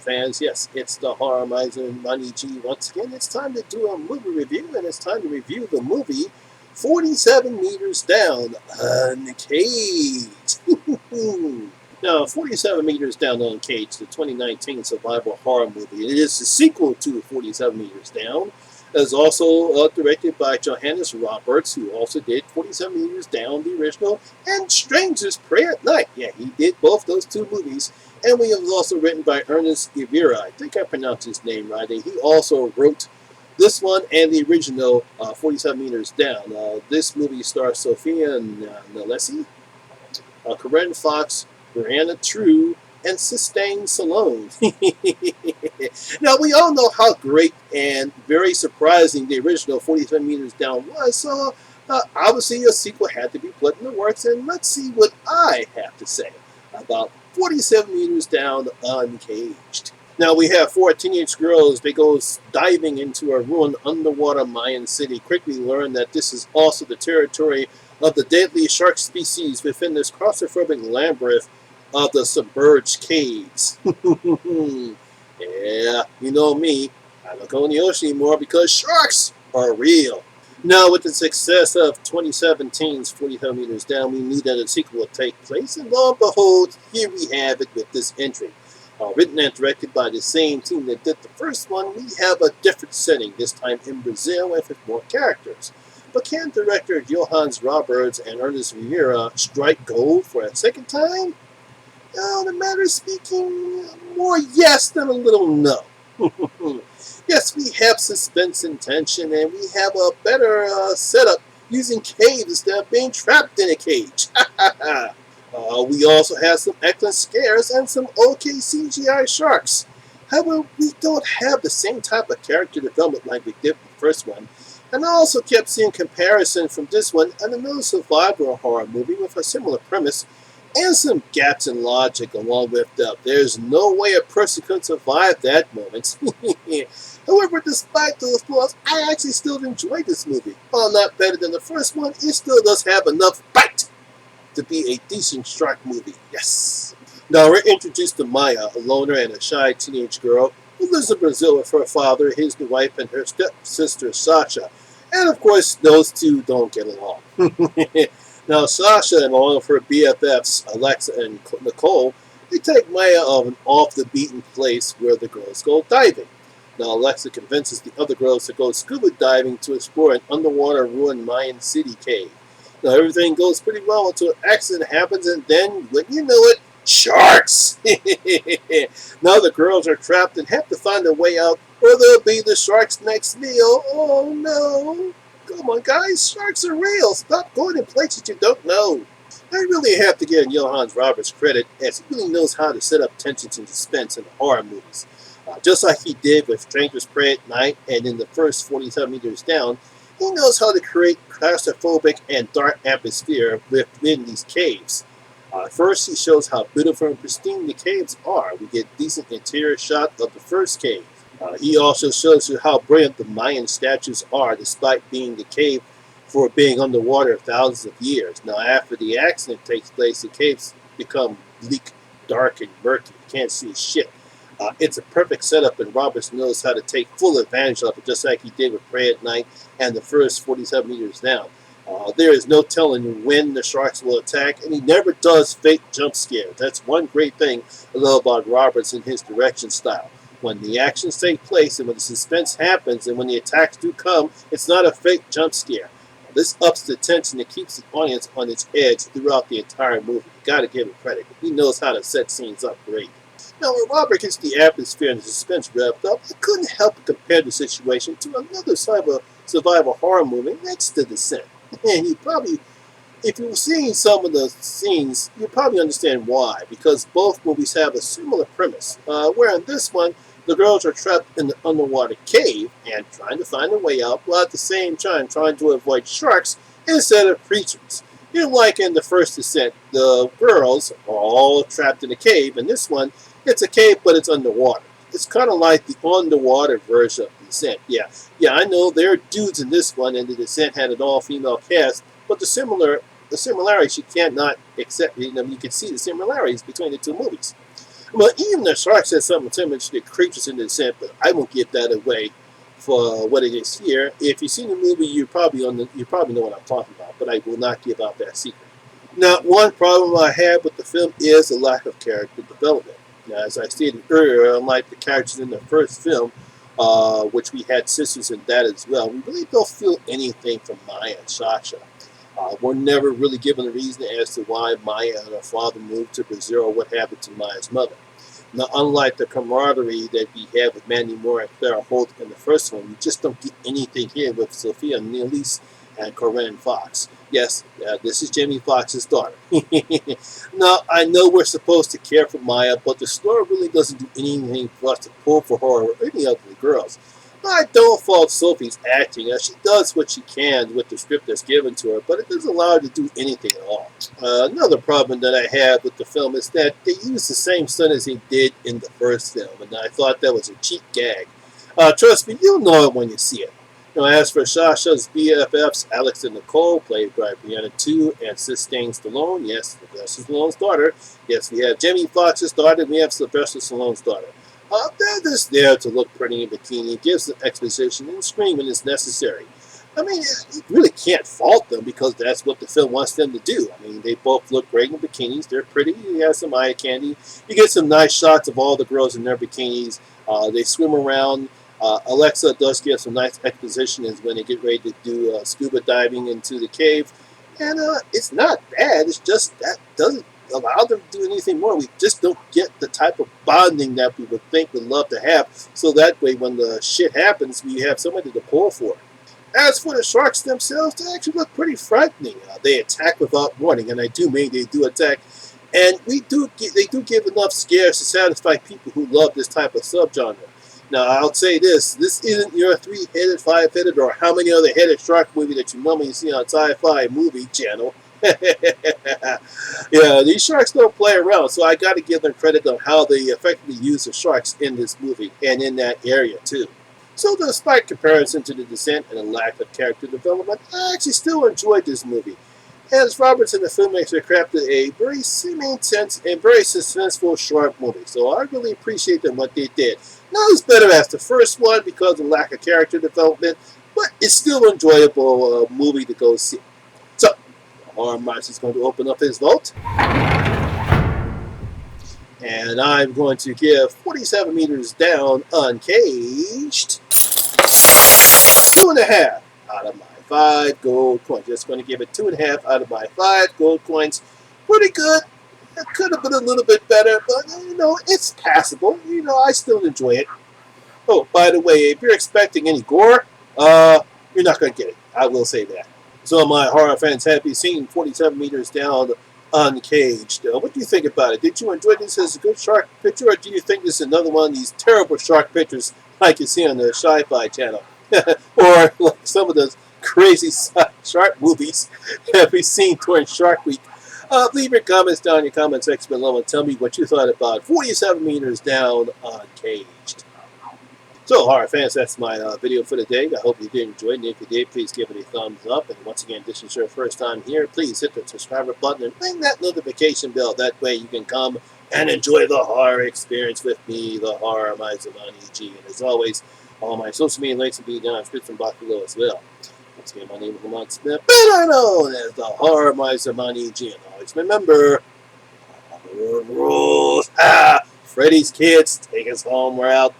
fans. Yes, it's the Horror Miser Monty G once again. It's time to do a movie review, and it's time to review the movie 47 Meters Down Uncaged. Now, 47 Meters Down Uncaged, the 2019 survival horror movie. It is the sequel to 47 Meters Down. It is also directed by Johannes Roberts, who also did 47 Meters Down, the original, and Strangers Pray at Night. Yeah, he did both those two movies. And we was also written by Ernest Rivera. I think I pronounced his name right. And he also wrote this one and the original 47 Meters Down. This movie stars Sophia Nalesi, Corinne Fox, Brianna True, and Sistine Salone. Now, we all know how great and very surprising the original 47 Meters Down was, so obviously a sequel had to be put in the works, and let's see what I have to say about 47 Meters Down Uncaged. Now, we have four teenage girls. They go diving into a ruined underwater Mayan city, quickly learn that this is also the territory of the deadly shark species within this claustrophobic labyrinth of the submerged caves. Yeah, you know me. I don't go in the ocean anymore because sharks are real. Now, with the success of 2017's 47 Meters Down, we knew that a sequel would take place, and lo and behold, here we have it with this entry. Written and directed by the same team that did the first one, we have a different setting, this time in Brazil and with more characters. But can director Johannes Roberts and Ernest Rivera strike gold for a second time? The matter of speaking, more yes than a little no. Yes, we have suspense and tension, and we have a better setup using caves instead of being trapped in a cage. We also have some excellent scares and some okay CGI sharks. However, we don't have the same type of character development like we did with the first one. And I also kept seeing comparison from this one and another survival horror movie with a similar premise and some gaps in logic along with there's no way a person could survive that moment. However, despite those flaws, I actually still enjoyed this movie. While not better than the first one, it still does have enough bite to be a decent shark movie. Yes. Now we're introduced to Maya, a loner and a shy teenage girl who lives in Brazil with her father, his new wife, and her stepsister Sasha. And of course, those two don't get along. Now, Sasha and all of her BFFs, Alexa and Nicole, they take Maya off the beaten place where the girls go diving. Now, Alexa convinces the other girls to go scuba diving to explore an underwater ruined Mayan city cave. Now, everything goes pretty well until an accident happens, and then, when you know it, sharks! Now the girls are trapped and have to find a way out, or they'll be the sharks' next meal. Oh, no. Come on, guys, sharks are real. Stop going in places you don't know. I really have to give Johannes Roberts credit, as he really knows how to set up tensions and suspense in horror movies. Just like he did with Strangers Pray at Night and in the first 47 Meters Down, he knows how to create claustrophobic and dark atmosphere within these caves. First, he shows how beautiful and pristine the caves are. We get a decent interior shot of the first cave. He also shows you how brilliant the Mayan statues are, despite being the cave for being underwater thousands of years. Now, after the accident takes place, the caves become bleak, dark, and murky. You can't see shit. It's a perfect setup, and Roberts knows how to take full advantage of it, just like he did with Pray at Night and the first 47 Meters Down. There is no telling when the sharks will attack, and he never does fake jump scares. That's one great thing I love about Roberts and his direction style. When the actions take place and when the suspense happens and when the attacks do come, it's not a fake jump scare. This ups the tension and keeps the audience on its edge throughout the entire movie. You gotta give him credit. He knows how to set scenes up great. Now, when Robert gets the atmosphere and the suspense wrapped up, I couldn't help but compare the situation to another survival horror movie, that's The Descent. And if you've seen some of the scenes, you'll probably understand why, because both movies have a similar premise, where in this one, the girls are trapped in the underwater cave and trying to find a way out, while at the same time trying to avoid sharks instead of creatures. Like in the first Descent, the girls are all trapped in a cave. In this one, it's a cave, but it's underwater. It's kind of like the underwater version of The Descent. Yeah, I know there are dudes in this one, and The Descent had an all-female cast, but the similarities you cannot accept. You can see the similarities between the two movies. But even the sharks has some intimidating creatures in the descent, but I won't give that away for what it is here. If you've seen the movie, you probably know what I'm talking about, but I will not give out that secret. Now, one problem I have with the film is the lack of character development. Now, as I stated earlier, unlike the characters in the first film, which we had sisters in that as well, we really don't feel anything from Maya and Sasha. We're never really given a reason as to why Maya and her father moved to Brazil or what happened to Maya's mother. Now, unlike the camaraderie that we had with Mandy Moore and Clara Holt in the first one, we just don't get anything here with Sophia Nielsen and Corinne Fox. Yes, this is Jamie Foxx's daughter. Now, I know we're supposed to care for Maya, but the story really doesn't do anything for us to pull for her or any of the girls. I don't fault Sophie's acting. She does what she can with the script that's given to her, but it doesn't allow her to do anything at all. Another problem that I have with the film is that they use the same stunt as they did in the first film, and I thought that was a cheap gag. Trust me, you'll know it when you see it. Now, as for Sasha's BFFs, Alex and Nicole, played by Brianna Tu and Sistine Stallone, yes, Sylvester Stallone's daughter. Yes, we have Jamie Foxx's daughter, and we have Sylvester Stallone's daughter. They're just there to look pretty in bikini, gives the exposition, and scream when it's necessary. I mean, you really can't fault them because that's what the film wants them to do. I mean, they both look great in bikinis. They're pretty. You have some eye candy. You get some nice shots of all the girls in their bikinis. They swim around. Alexa does give some nice exposition as when they get ready to do scuba diving into the cave. And it's not bad. It's just that doesn't allow them to do anything more. We just don't get the type of bonding that we would think we'd love to have. So that way, when the shit happens, we have somebody to pull for. As for the sharks themselves, they actually look pretty frightening. They attack without warning, and I do mean they do attack. And they do give enough scares to satisfy people who love this type of subgenre. Now, I'll say this isn't your three-headed, five-headed, or how many other headed shark movie that you normally see on Sci-Fi Movie Channel. Yeah, these sharks don't play around, so I got to give them credit on how they effectively use the sharks in this movie and in that area too. So despite comparison to The Descent and a lack of character development, I actually still enjoyed this movie. As Roberts and the filmmaker crafted a very semi-intense and very suspenseful short movie, so I really appreciate them what they did. Not as better as the first one because of the lack of character development, but it's still an enjoyable movie to go see. So, Horror Miser is going to open up his vote. And I'm going to give 47 Meters Down Uncaged 2.5 out of my 5 gold coins. Just going to give it 2.5 out of my 5 gold coins. Pretty good. It could have been a little bit better, but, it's passable. I still enjoy it. Oh, by the way, if you're expecting any gore, you're not going to get it. I will say that. So, my horror fans, have you seen 47 Meters Down Uncaged? What do you think about it? Did you enjoy this as a good shark picture, or do you think this is another one of these terrible shark pictures like you see on the Sci-Fi Channel? Or like some of those crazy shark movies that we've seen during Shark Week? Leave your comments down in your comment section below and tell me what you thought about 47 Meters Down Uncaged. So, horror fans, that's my video for today. I hope you did enjoy it. And if you did, please give it a thumbs up. And once again, this is your first time here, please hit the subscribe button and ring that notification bell. That way you can come and enjoy the horror experience with me, the Horror Miser Monty G. And as always, all my social media links will be down in the description box below as well. Once again, my name is Lamont Smith, better known as the Horror Miser Monty G. And always remember, rules. Freddy's kids, take us home. We're out.